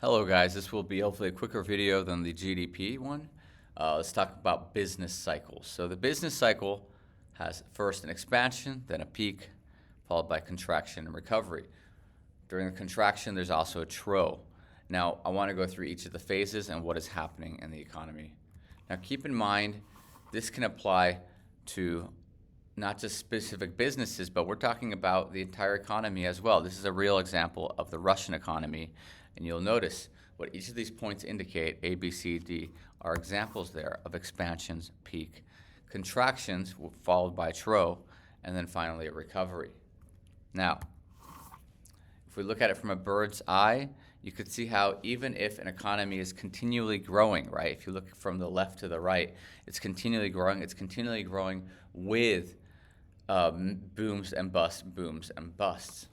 Hello guys, this will be hopefully a quicker video than the GDP one. Let's talk about business cycles. So the business cycle has first an expansion, then a peak, followed by contraction and recovery. During the contraction, there's also a trough. Now, I want to go through each of the phases and what is happening in the economy. Now, keep in mind, this can apply to not just specific businesses, but we're talking about the entire economy as well. This is a real example of the Russian economy. And you'll notice what each of these points indicate, A, B, C, D, are examples there of expansions, peak, contractions followed by trough, and then finally a recovery. Now, if we look at it from a bird's eye, you could see how even if an economy is continually growing, right? If you look from the left to the right, it's continually growing. It's continually growing with booms and busts.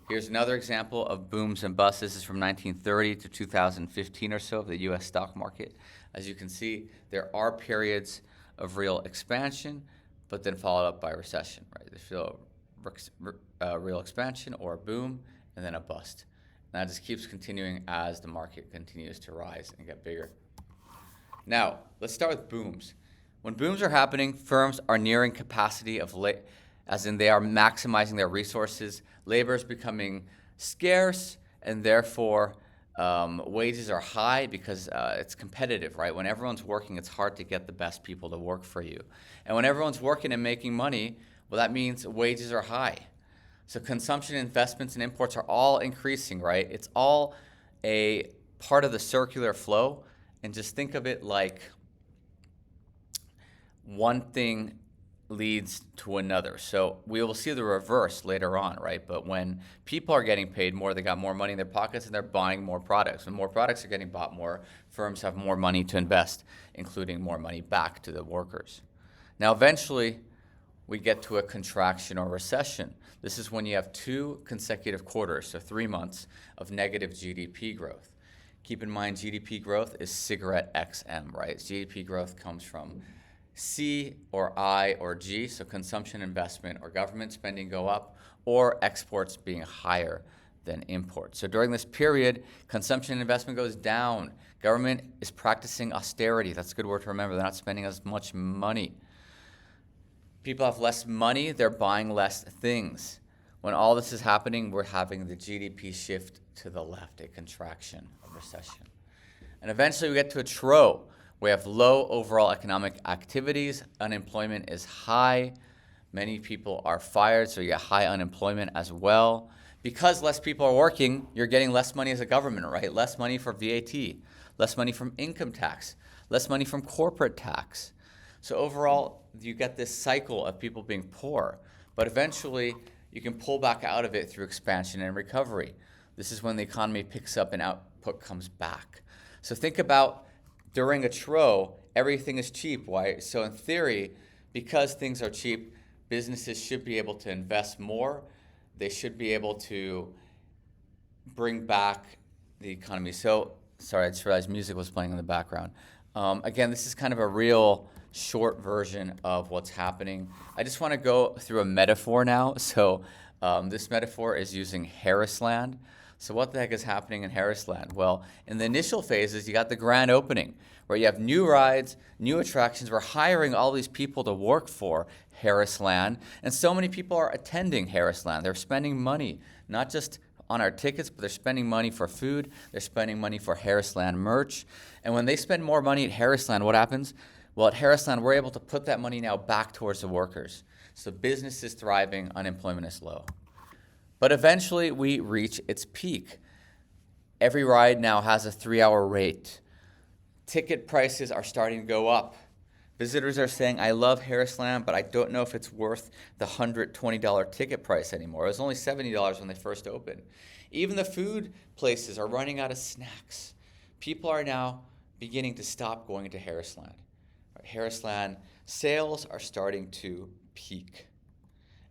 Here's another example of booms and busts. This is from 1930 to 2015 or so of the U.S. stock market. As you can see, there are periods of real expansion, but then followed up by recession, right? There's real expansion or a boom, and then a bust. And that just keeps continuing as the market continues to rise and get bigger. Now, let's start with booms. When booms are happening, firms are nearing capacity of as in they are maximizing their resources. Labor is becoming scarce, and therefore wages are high because it's competitive, right? When everyone's working, it's hard to get the best people to work for you. And when everyone's working and making money, well, that means wages are high. So consumption, investments, and imports are all increasing, right? It's all a part of the circular flow. And just think of it like one thing leads to another. So we will see the reverse later on, right? But when people are getting paid more, they got more money in their pockets and they're buying more products. When more products are getting bought more, firms have more money to invest, including more money back to the workers. Now, eventually, we get to a contraction or recession. This is when you have 2 consecutive quarters, so 3 months of negative GDP growth. Keep in mind, GDP growth is cigarette XM, right? GDP growth comes from C or I or G, so consumption, investment, or government spending go up, or exports being higher than imports. So during this period, consumption and investment goes down. Government is practicing austerity. That's a good word to remember. They're not spending as much money. People have less money, they're buying less things. When all this is happening, we're having the GDP shift to the left, a contraction, a recession. And eventually we get to a trough. We have low overall economic activities. Unemployment is high. Many people are fired, so you get high unemployment as well. Because less people are working, you're getting less money as a government, right? Less money for VAT, less money from income tax, less money from corporate tax. So overall, you get this cycle of people being poor. But eventually, you can pull back out of it through expansion and recovery. This is when the economy picks up and output comes back. So think about during a trough, everything is cheap. Why? So in theory, because things are cheap, businesses should be able to invest more. They should be able to bring back the economy. So, sorry, I just realized music was playing in the background. Again, this is kind of a real short version of what's happening. I just want to go through a metaphor now. So this metaphor is using Harrisland. So what the heck is happening in Harrisland? Well, in the initial phases, you got the grand opening, where you have new rides, new attractions. We're hiring all these people to work for Harrisland, and so many people are attending Harrisland. They're spending money, not just on our tickets, but they're spending money for food. They're spending money for Harrisland merch. And when they spend more money at Harrisland, what happens? Well, at Harrisland, we're able to put that money now back towards the workers. So business is thriving, unemployment is low. But eventually, we reach its peak. Every ride now has a 3-hour rate. Ticket prices are starting to go up. Visitors are saying, I love Harrisland, but I don't know if it's worth the $120 ticket price anymore. It was only $70 when they first opened. Even the food places are running out of snacks. People are now beginning to stop going to Harrisland. Harrisland sales are starting to peak.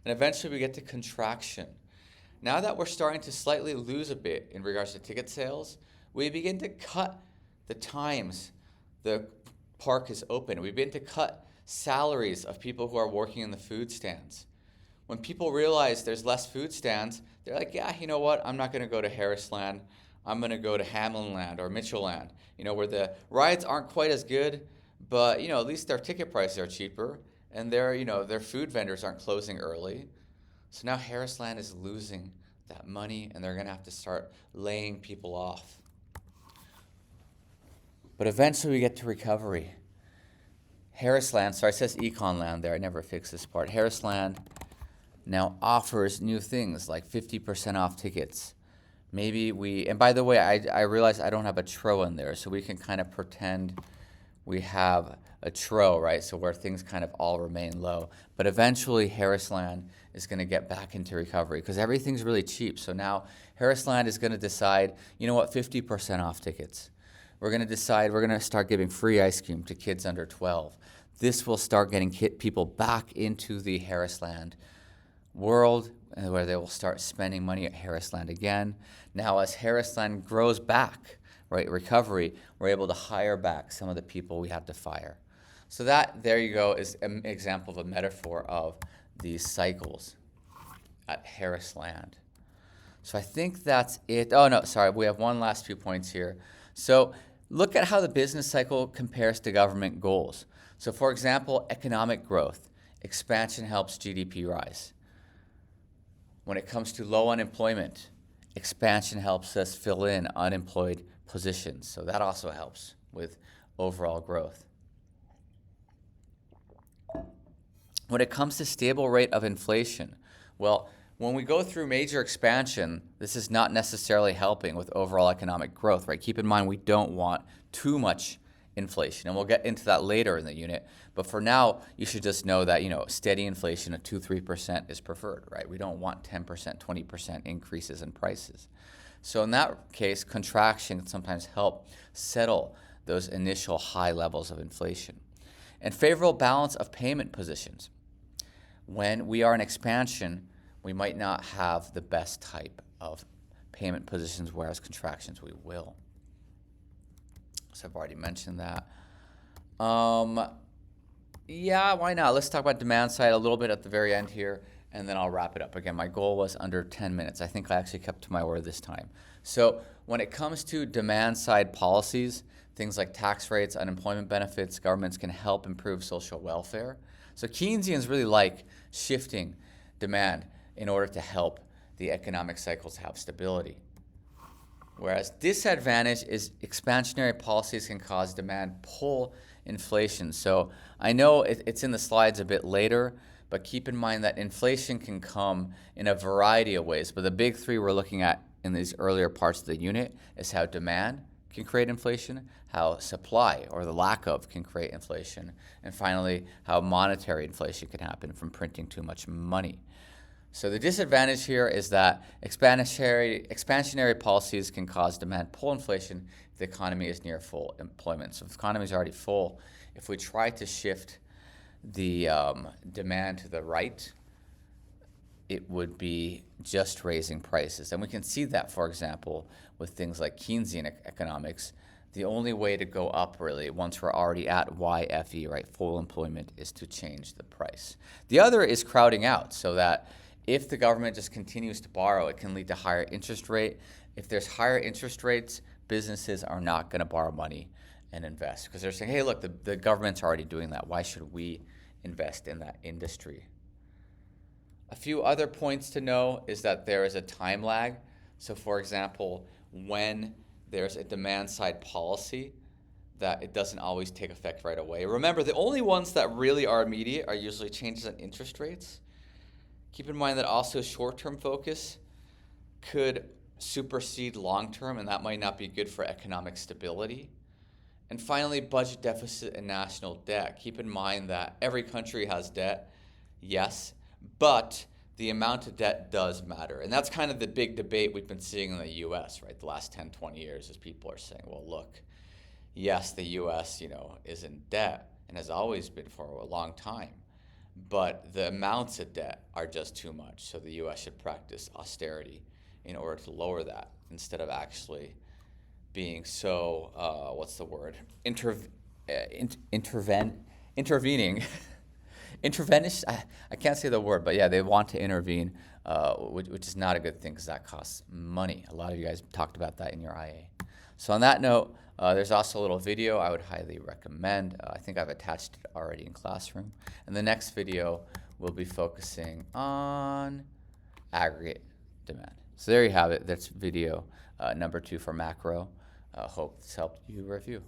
And eventually we get to contraction. Now that we're starting to slightly lose a bit in regards to ticket sales, we begin to cut the times the park is open. We begin to cut salaries of people who are working in the food stands. When people realize there's less food stands, they're like, yeah, you know what? I'm not going to go to Harrisland. I'm going to go to Hamlin Land or Mitchell Land, where the rides aren't quite as good, but, at least their ticket prices are cheaper and their food vendors aren't closing early. So now Harris Land is losing that money and they're going to have to start laying people off. But eventually we get to recovery. Harris Land, sorry, it says Econ Land there. I never fixed this part. Harris Land now offers new things like 50% off tickets. And by the way, I realize I don't have a tro in there, so we can kind of pretend we have a tro, right? So where things kind of all remain low. But eventually Harris Land is going to get back into recovery because everything's really cheap. So now Harris Land is going to decide, 50% off tickets. We're going to decide we're going to start giving free ice cream to kids under 12. This will start getting people back into the Harris Land world where they will start spending money at Harris Land again. Now, as Harris Land grows back, right, recovery, we're able to hire back some of the people we had to fire. So there you go, is an example of a metaphor of these cycles at Harris Land. So I think that's it. Oh, no, sorry, we have one last few points here. So look at how the business cycle compares to government goals. So for example, economic growth. Expansion helps GDP rise. When it comes to low unemployment, expansion helps us fill in unemployed positions. So that also helps with overall growth. When it comes to stable rate of inflation, well, when we go through major expansion, this is not necessarily helping with overall economic growth, right? Keep in mind we don't want too much inflation, and we'll get into that later in the unit. But for now, you should just know that, steady inflation of 2-3% is preferred, right? We don't want 10%, 20% increases in prices. So in that case, contraction can sometimes help settle those initial high levels of inflation. And favorable balance of payment positions. When we are in expansion, we might not have the best type of payment positions, whereas contractions we will. So I've already mentioned that. Yeah, why not? Let's talk about demand side a little bit at the very end here, and then I'll wrap it up. Again, my goal was under 10 minutes. I think I actually kept to my word this time. So when it comes to demand side policies, things like tax rates, unemployment benefits, governments can help improve social welfare. So Keynesians really like shifting demand in order to help the economic cycles have stability. Whereas disadvantage is expansionary policies can cause demand pull inflation. So I know it's in the slides a bit later, but keep in mind that inflation can come in a variety of ways. But the big three we're looking at in these earlier parts of the unit is how demand can create inflation, how supply or the lack of can create inflation, and finally, how monetary inflation can happen from printing too much money. So the disadvantage here is that expansionary policies can cause demand pull inflation if the economy is near full employment. So if the economy is already full, if we try to shift the demand to the right, it would be just raising prices. And we can see that, for example, with things like Keynesian economics. The only way to go up, really, once we're already at YFE, right, full employment, is to change the price. The other is crowding out, so that if the government just continues to borrow, it can lead to higher interest rate. If there's higher interest rates, businesses are not going to borrow money and invest because they're saying, hey, look, the government's already doing that. Why should we invest in that industry? A few other points to know is that there is a time lag. So for example, when there's a demand side policy, that it doesn't always take effect right away. Remember, the only ones that really are immediate are usually changes in interest rates. Keep in mind that also short-term focus could supersede long-term, and that might not be good for economic stability. And finally, budget deficit and national debt. Keep in mind that every country has debt, yes, but the amount of debt does matter. And that's kind of the big debate we've been seeing in the U.S., right, the last 10, 20 years, as people are saying, well, look, yes, the U.S., is in debt and has always been for a long time. But the amounts of debt are just too much. So the U.S. should practice austerity in order to lower that instead of actually being so, intervening. Intervenist, I can't say the word, but yeah, they want to intervene which is not a good thing because that costs money. A lot of you guys talked about that in your IA. So on that note, there's also a little video I would highly recommend. I think I've attached it already in Classroom. And the next video will be focusing on aggregate demand. So there you have it. That's video number 2 for macro. Hope this helped you review.